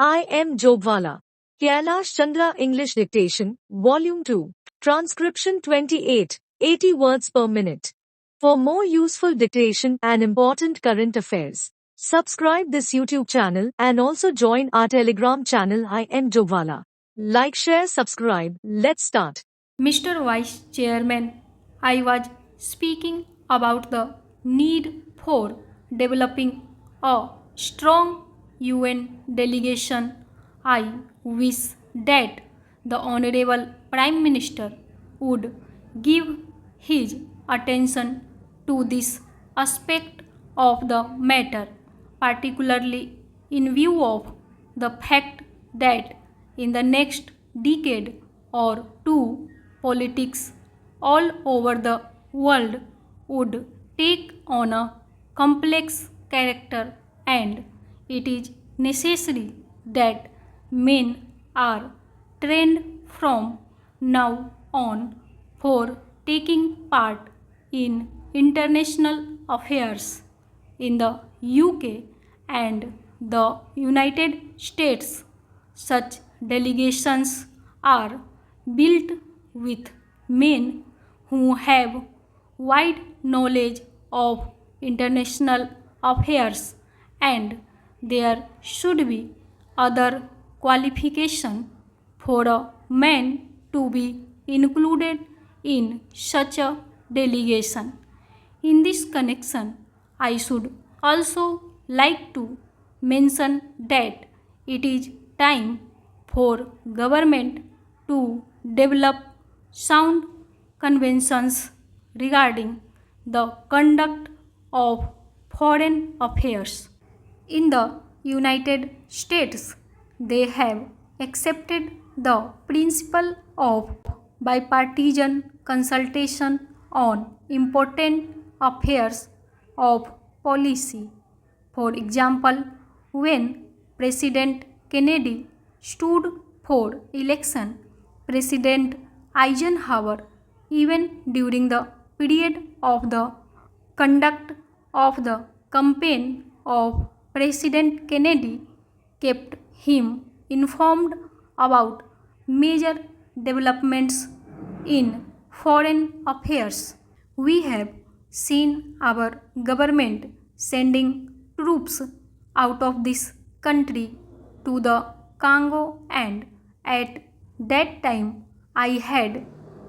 I am Jogwala. Kailash Chandra English Dictation, Volume 2. Transcription 28, 80 words per minute. For more useful dictation and important current affairs, subscribe this YouTube channel and also join our Telegram channel I am Jogwala. Like, share, subscribe. Let's start. Mr. Vice Chairman, I was speaking about the need for developing a strong UN delegation. I wish that the Honorable Prime Minister would give his attention to this aspect of the matter, particularly in view of the fact that in the next decade or two, politics all over the world would take on a complex character, and it is necessary that men are trained from now on for taking part in international affairs. In the UK and the United States, such delegations are built with men who have wide knowledge of international affairs, and there should be other qualification for a man to be included in such a delegation. In this connection, I should also like to mention that it is time for government to develop sound conventions regarding the conduct of foreign affairs. In the United States, they have accepted the principle of bipartisan consultation on important affairs of policy. For example, when President Kennedy stood for election, President Eisenhower, even during the period of the conduct of the campaign of President Kennedy, kept him informed about major developments in foreign affairs. We have seen our government sending troops out of this country to the Congo, and at that time I had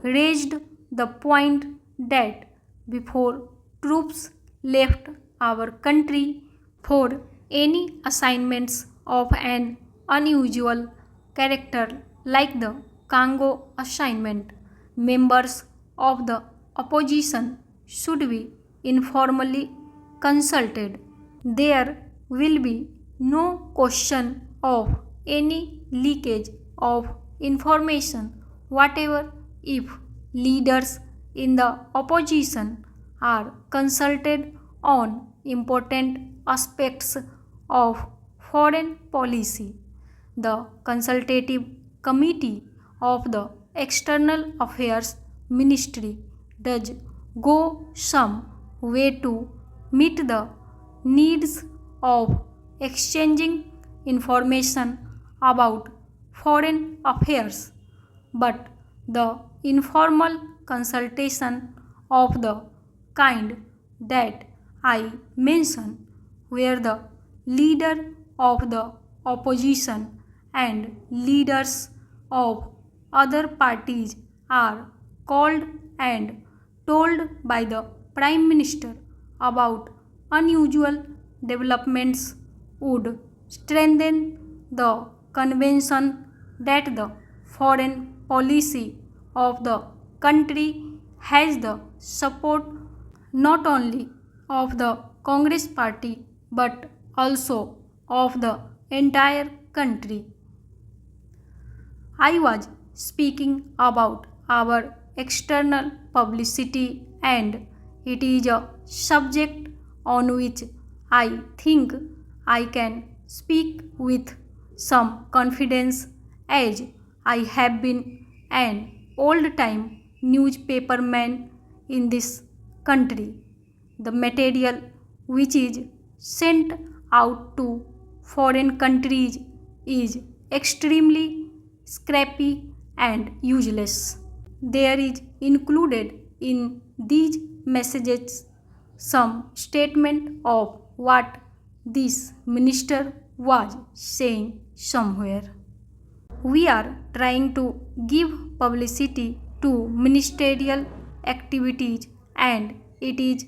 raised the point that before troops left our country for any assignments of an unusual character like the Congo assignment, members of the opposition should be informally consulted. There will be no question of any leakage of information whatever if leaders in the opposition are consulted on important aspects of foreign policy. The consultative committee of the External Affairs Ministry does go some way to meet the needs of exchanging information about foreign affairs, but the informal consultation of the kind that I mentioned, where the leader of the opposition and leaders of other parties are called and told by the Prime Minister about unusual developments, would strengthen the conviction that the foreign policy of the country has the support not only of the Congress Party but also of the entire country. I was speaking about our external publicity, and it is a subject on which I think I can speak with some confidence, as I have been an old-time newspaperman in this country. The material which is sent out to foreign countries is extremely scrappy and useless. There is included in these messages some statement of what this minister was saying somewhere. We are trying to give publicity to ministerial activities, and it is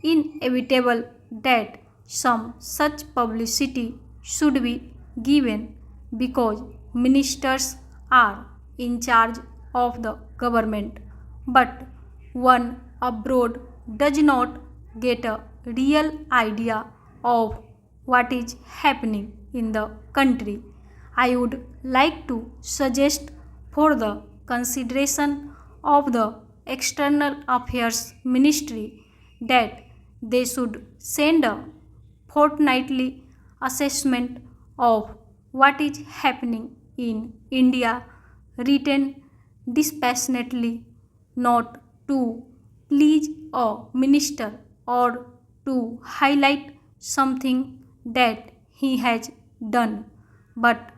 inevitable that some such publicity should be given because ministers are in charge of the government. But one abroad does not get a real idea of what is happening in the country. I would like to suggest for the consideration of the External Affairs Ministry that they should send a fortnightly assessment of what is happening in India, written dispassionately, not to please a minister or to highlight something that he has done, but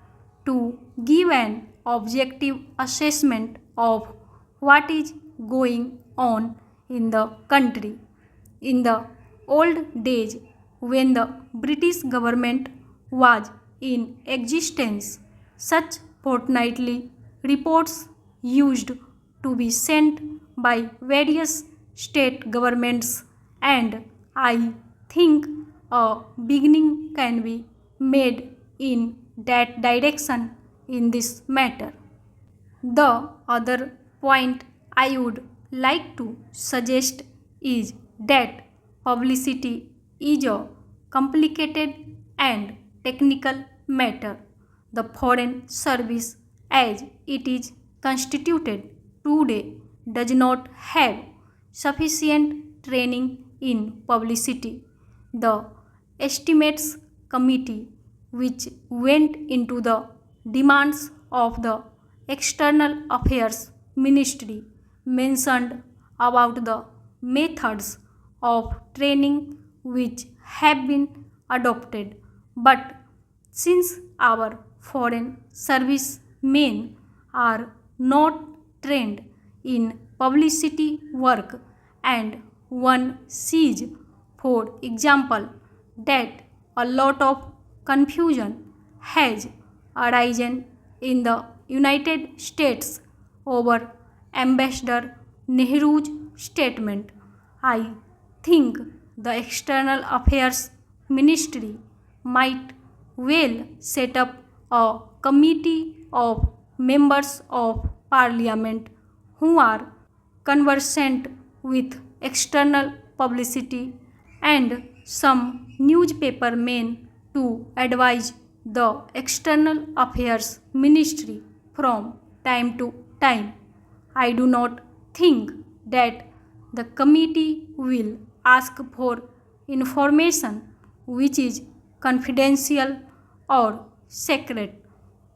to give an objective assessment of what is going on in the country. In the old days, when the British government was in existence, such fortnightly reports used to be sent by various state governments, and I think a beginning can be made in that direction in this matter. The other point I would like to suggest is that publicity is a complicated and technical matter. The Foreign Service, as it is constituted today, does not have sufficient training in publicity. The Estimates Committee, which went into the demands of the External Affairs Ministry, mentioned about the methods of training which have been adopted. But since our foreign service men are not trained in publicity work, and one sees, for example, that a lot of confusion has arisen in the United States over Ambassador Nehru's statement, I think the External Affairs Ministry might well set up a committee of members of parliament who are conversant with external publicity and some newspaper men to advise the External Affairs Ministry from time to time. I do not think that the committee will ask for information which is confidential or secret,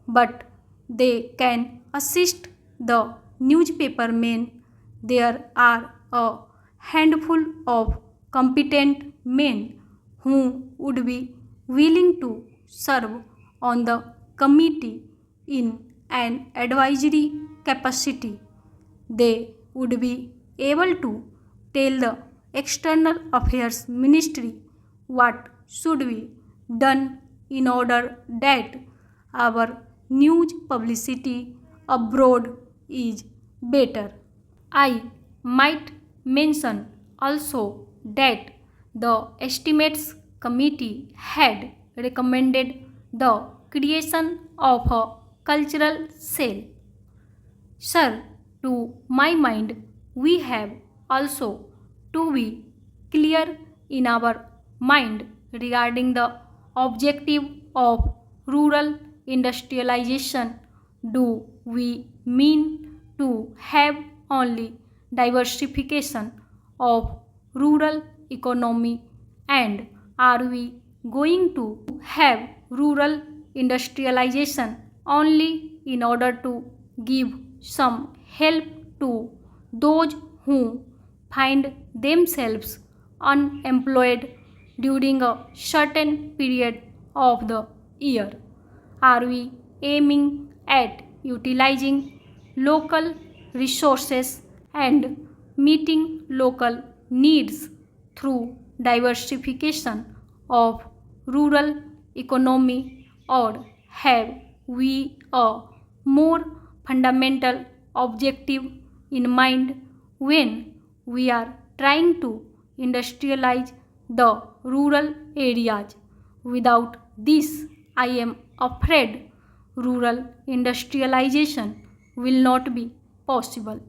but they can assist the newspaper men. There are a handful of competent men who would be willing to serve on the committee in an advisory capacity. They would be able to tell the External Affairs Ministry what should be done in order that our news publicity abroad is better. I might mention also that the Estimates Committee had recommended the creation of a cultural cell. Sir, to my mind, we have also to be clear in our mind regarding the objective of rural industrialization. Do we mean to have only diversification of rural economy, and are we going to have rural industrialization only in order to give some help to those who find themselves unemployed during a certain period of the year? Are we aiming at utilizing local resources and meeting local needs through diversification of rural economy, or have we a more fundamental objective in mind when we are trying to industrialize the rural areas? Without this, I am afraid rural industrialization will not be possible.